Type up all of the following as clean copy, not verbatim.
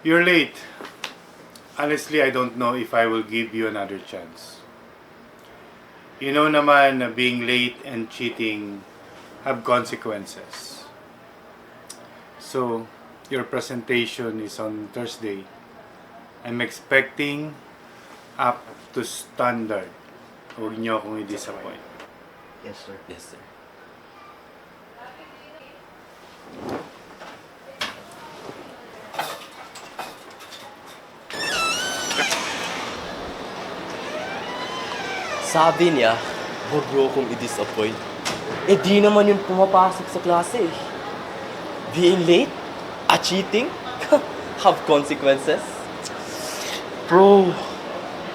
You're late. Honestly, I don't know if I will give you another chance. You know naman na being late and cheating have consequences. So, your presentation is on Thursday. I'm expecting up to standard. Huwag niyo akong i-disappoint. Yes, sir. Yes, sir. Sabi niya, huwag mo akong i-disappoint. Eh di naman yung pumapasok sa klase eh. Being late? At cheating? Have consequences? Bro,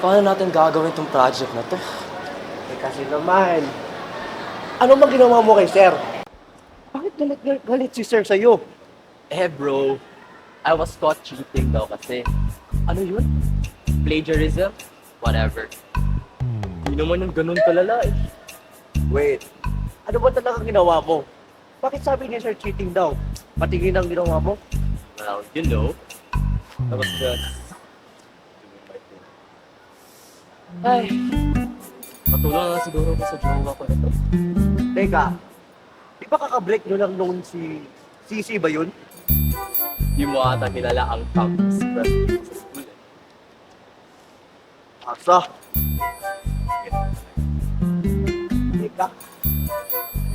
paano natin gagawin tong project na to? Eh kasi naman, ano bang ginawa mo kay sir? Bakit galit si sir sa'yo? Eh bro, I was caught cheating daw kasi. Ano yun? Plagiarism? Whatever. Di naman yung ganun kalala eh. Wait, ano ba talaga ginawa mo? Bakit sabi niya sir cheating daw? Patingin ang ginawa mo? Well, you know, I was just doing my thing. Ay, matulong na siguro ko sa jowa ko nito. Teka, di ba kakabreak nyo lang noon si CC ba yun? Di mo ata kilala ang campus president sa school eh. Asa? Teka,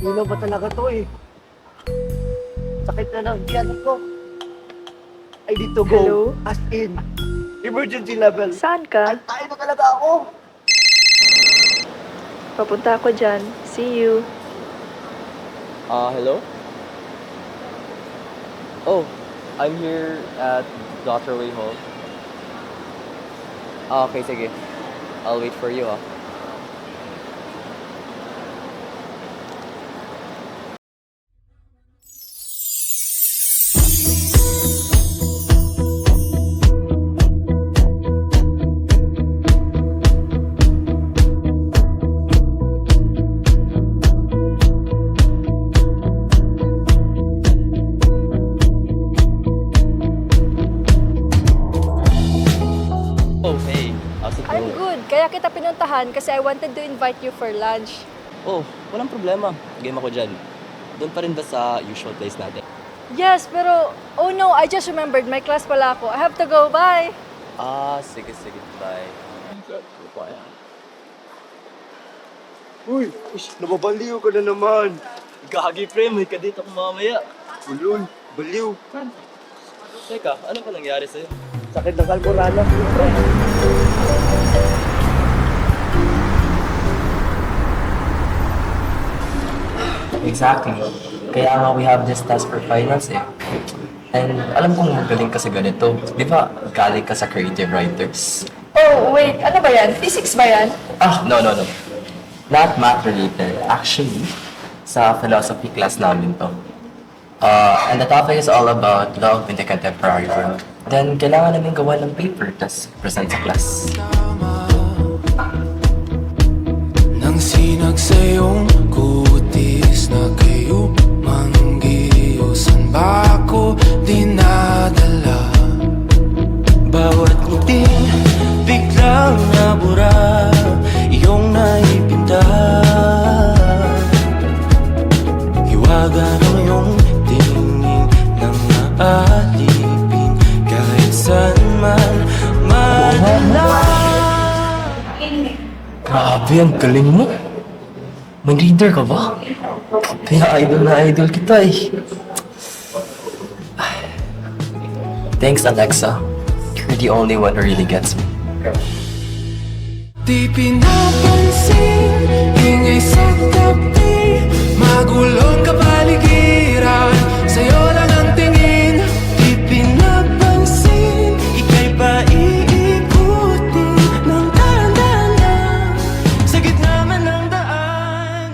ilaw ba talaga to eh? Sakit na ng tiyan ko. I need to go. Hello? As in, emergency level. Saan ka? Tayo na talaga ako. Papunta ako dyan. See you. Hello? Oh, I'm here at Dr. Way Hall. Okay, sige. I'll wait for you, Oh, hey. How's it I'm going? good. Kaya kita pinuntahan kasi I wanted to invite you for lunch. Oh, walang problema. Game ako dyan. Doon pa rin ba sa usual place natin? Yes, pero... Oh no, I just remembered. May class pala ako. I have to go. Bye! Sige. Bye. Uy, nababaliw ka na naman. Gagi, pre. May kadate ako mamaya. Ulol, baliw. Teka, ano pa nangyari sa'yo? Sakit ng kalporala. Exactly. Kaya nga we have this task for finance eh. And alam kong magaling ka sa ganito. Di ba galing ka sa creative writers? Oh, wait. Ano ba yan? Physics ba yan? No. Not math related. Actually, sa philosophy class namin to. And the topic is all about love in the contemporary world. Then, kailangan namin gawa ng paper, tas present sa class. Nang sinagsayong kutis na kayo manggiyusan ba ako dinadala? Bawat ngiting biglang nabura iyong naipinta. Hiwaga ng iyong tingin nang naalipin kahit saan man madala. Grabe, ang galing mo. May reader ka ba? Kaya idol na idol kita eh. Thanks, Alexa. You're the only one who really gets me. Di pinapansin, ingay sa tabi, magulong kapaligiran, sa'yo lang ang tingin. Di pinapansin, ika'y paiikutin ng dahan-dahan sa gitna man ng daan.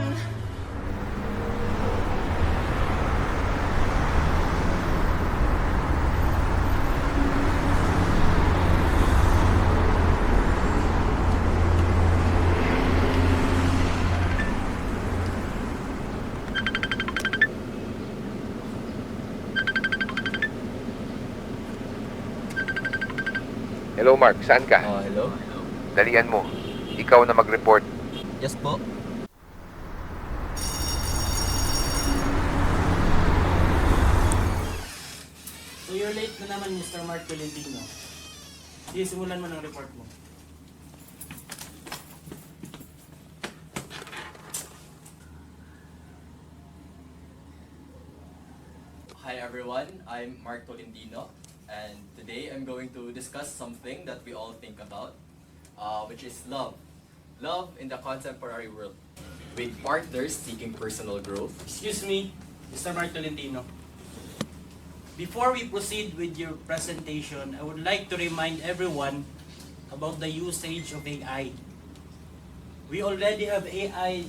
Hello Mark, saan ka? Hello? Dalian mo. Ikaw na mag-report. Yes po. So you're late na naman, Mr. Mark Tolentino. Sige, simulan mo ng report mo. Hi everyone, I'm Mark Tolentino, and today I'm going to discuss something that we all think about, which is love. Love in the contemporary world, with partners seeking personal growth. Excuse me, Mr. Mark Tolentino. Before we proceed with your presentation, I would like to remind everyone about the usage of AI. We already have AI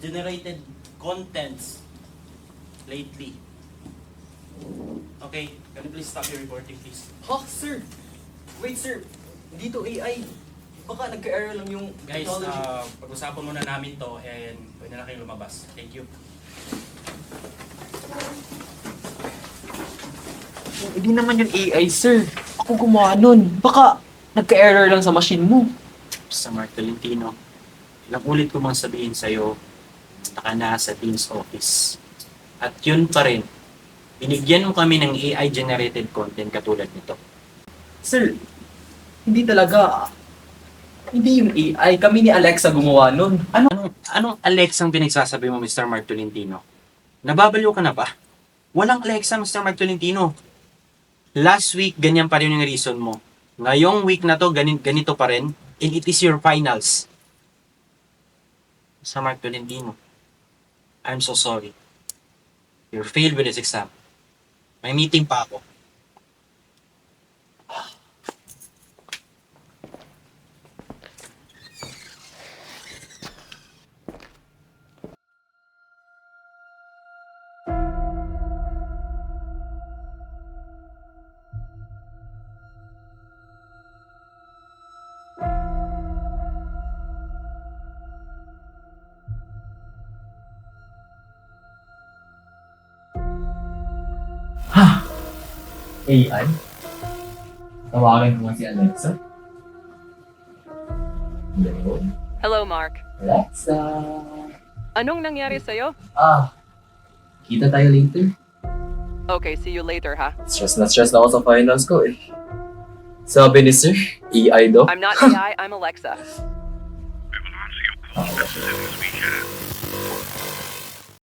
generated contents lately. Okay, can you please stop your reporting, please? Sir! Wait sir, hindi to AI. Baka nagka-error lang yung Guys, technology. pag-usapan muna namin to and pwede na kayong lumabas. Thank you. Hindi naman yun AI, sir. Ako gumawa nun. Baka nagka-error lang sa machine mo. Sa Mark Tolentino, ilang ulit ko mang sabihin sa'yo, punta ka na sa Dean's office. At yun pa rin, binigyan mo kami ng AI-generated content katulad nito. Sir, hindi talaga. Hindi yung AI. Kami ni Alexa gumawa nun. Anong Alexa ang pinagsasabi mo, Mr. Mark Tolentino? Nababaliw ka na ba? Walang Alexa, Mr. Mark Tolentino. Last week, ganyan pa rin yung reason mo. Ngayong week na to, ganito pa rin. And it is your finals. Mr. Mark Tolentino, I'm so sorry. You failed with this exam. May meeting pa ako. AI? Tawagan mo nga si Alexa. Hello? Hello, Mark. Alexa? Anong nangyari sa'yo? Kita tayo later. Okay, see you later, ha? Stress na ako sa finals ko eh. Sabi ni Sir, AI daw. I'm not AI, I'm Alexa. Ah,